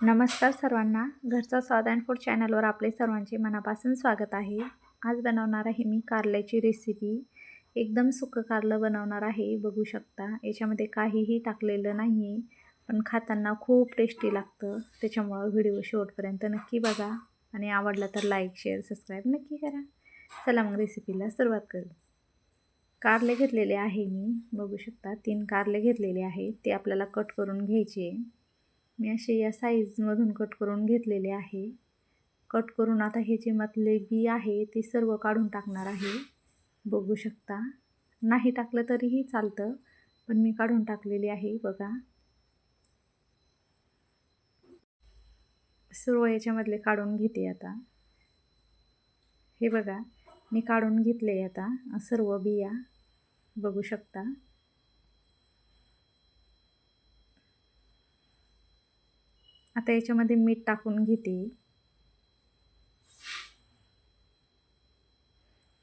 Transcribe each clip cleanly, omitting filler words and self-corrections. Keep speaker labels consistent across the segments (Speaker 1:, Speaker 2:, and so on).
Speaker 1: नमस्कार सर्वांना. घरचा स्वाद अँड फूड चॅनलवर आपले सर्वांचे मनापासून स्वागत आहे. आज बनवणार आहे मी कारल्याची रेसिपी. एकदम सुकं कारलं बनवणार आहे. बघू शकता याच्यामध्ये काहीही टाकलेलं नाही आहे, पण खाताना खूप टेस्टी लागतं. त्याच्यामुळं व्हिडिओ शेवटपर्यंत नक्की बघा आणि आवडला तर लाईक, शेअर, सबस्क्राईब नक्की करा. चला मग रेसिपीला सुरुवात करू. कारले घेतलेले आहे मी. बघू शकता 3 कारले घेतलेले आहे. ते आपल्याला कट करून घ्यायचे. मी असे या साईजमधून कट करून घेतलेले आहे. कट करून आता हे जे मधले बी आहे ते सर्व काढून टाकणार आहे. बघू शकता. नाही टाकलं तरीही चालतं, पण मी काढून टाकलेली आहे बघा. सर्व याच्यामधले काढून घेते आता. हे बघा मी काढून घेतले आता सर्व बिया. बघू शकता. आता याच्यामध्ये मीठ टाकून घेते.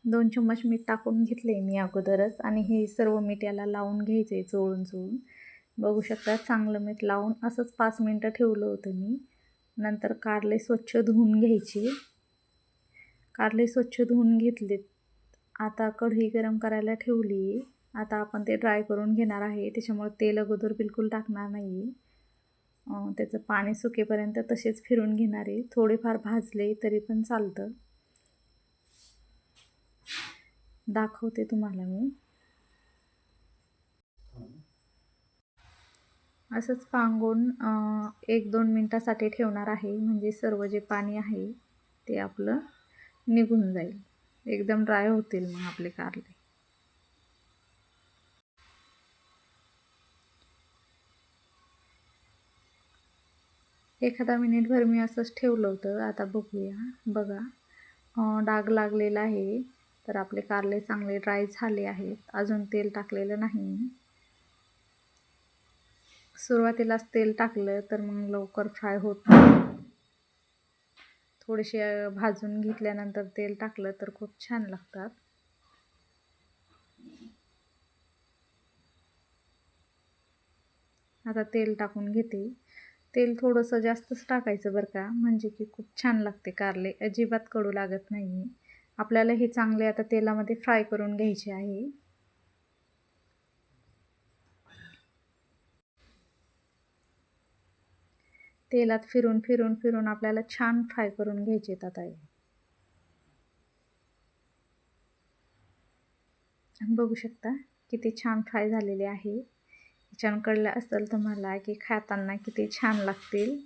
Speaker 1: 2 चम्मच मीठ टाकून घेतले मी अगोदरच आणि हे सर्व मीठ याला लावून घ्यायचे चोळून. बघू शकता चांगलं मीठ लावून असंच 5 मिनटं ठेवलं होतं मी. नंतर कारले स्वच्छ धुवून घ्यायचे. कारले स्वच्छ धुवून घेतलेत. आता कढई गरम करायला ठेवली. आता आपण ते ड्राय करून घेणार आहे. त्याच्यामुळे तेल अगोदर बिलकुल टाकणार नाही. त्याचं पाणी सुकेपर्यंत तसेच फिरून घेणार आहे. थोडेफार भाजले तरी पण चालतं. दाखवते तुम्हाला मी. असंच पांगून 1-2 मिनटासाठी ठेवणार आहे. म्हणजे सर्व जे पाणी आहे ते आपलं निघून जाईल. एकदम ड्राय होतील मग आपले कारले. एखादा मिनिटभर मी असंच ठेवलं होतं. आता बघूया. बघा डाग लागलेला आहे. तर आपले कारले चांगले ड्राय झाले आहेत. अजून तेल टाकलेलं नाही. सुरुवातीलाच तेल टाकलं तर मग लवकर फ्राय होत नाही. थोडेसे भाजून घेतल्यानंतर तेल टाकलं तर खूप छान लागतात. आता तेल टाकून घेते. तेल थोडंसं जास्तच टाकायचं बरं का, म्हणजे की खूप छान लागते कारले. अजिबात कडू लागत नाही. आपल्याला हे चांगले आता तेलामध्ये फ्राय करून घ्यायचे आहे. तेलात फिरून आपल्याला छान फ्राय करून घ्यायचे आता हे. बघू शकता किती छान फ्राय झालेले आहे. छान कळलं असेल तुम्हाला की खाताना किती छान लागतील.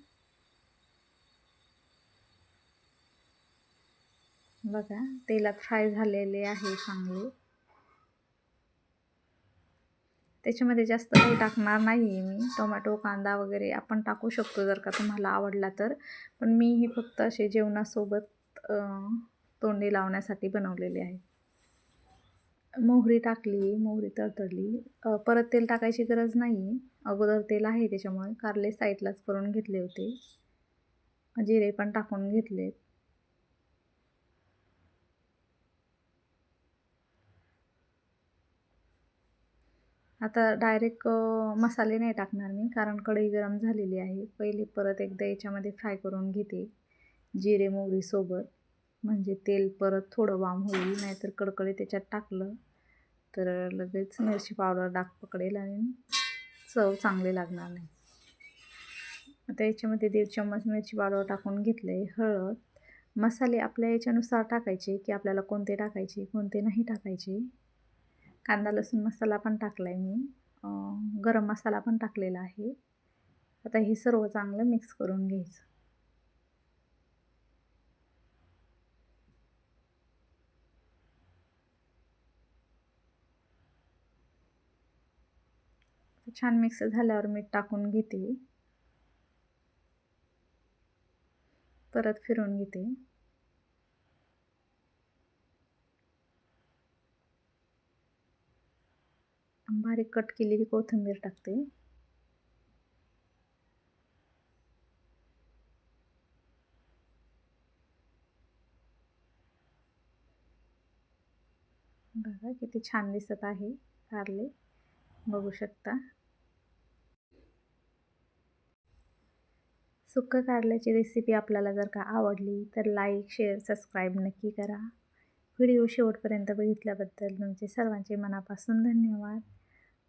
Speaker 1: बघा तेलात फ्राय झालेले आहे चांगले. त्याच्यामध्ये जास्त काही टाकणार नाही आहे मी. टोमॅटो, कांदा वगैरे आपण टाकू शकतो जर का तुम्हाला आवडला तर. पण मी ही फक्त असे जेवणासोबत तोंडी लावण्यासाठी बनवलेली आहे. मोहरी टाकली, मोहरी तडतडली. परत तेल टाकायची गरज नाही. अगोदर तेल आहे त्याच्यामुळे. कारले साईडलाच करून घेतले होते. जिरे पण टाकून घेतलेत. आता डायरेक्ट मसाले नाही टाकणार मी, कारण कढई गरम झालेली आहे. पहिले परत एकदा याच्यामध्ये फ्राय करून घेते जिरे मोहरीसोबत. म्हणजे तेल परत थोडं वार्म होईल. नाहीतर कडकडीत त्याच्यात टाकलं तर लगेच मिरची पावडर डाग पकडेल आणि चव चांगली लागणार नाही. आता याच्यामध्ये 1.5 चम्मच मिरची पावडर टाकून घेतले. हळद, मसाले आपल्या याच्यानुसार टाकायचे की आपल्याला कोणते टाकायचे कोणते नाही टाकायचे. कांदा लसूण मसाला पण टाकला आहे मी. गरम मसाला पण टाकलेला आहे. आता हे सर्व चांगलं मिक्स करून घ्यायचं. छान मिक्स झाल्यावर मीठ टाकून घेते. परत फिरून घेते. बारीक कट केलेली कोथिंबीर टाकते. बघा किती छान दिसत आहे कारले. बघू शकता. सुक्कं कारल्याची रेसिपी आपल्याला जर का आवडली तर लाईक, शेअर, सबस्क्राईब नक्की करा. व्हिडिओ शेवटपर्यंत बघितल्याबद्दल तुमचे सर्वांचे मनापासून धन्यवाद.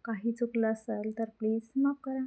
Speaker 1: काही चुकलं असेल तर प्लीज माफ करा.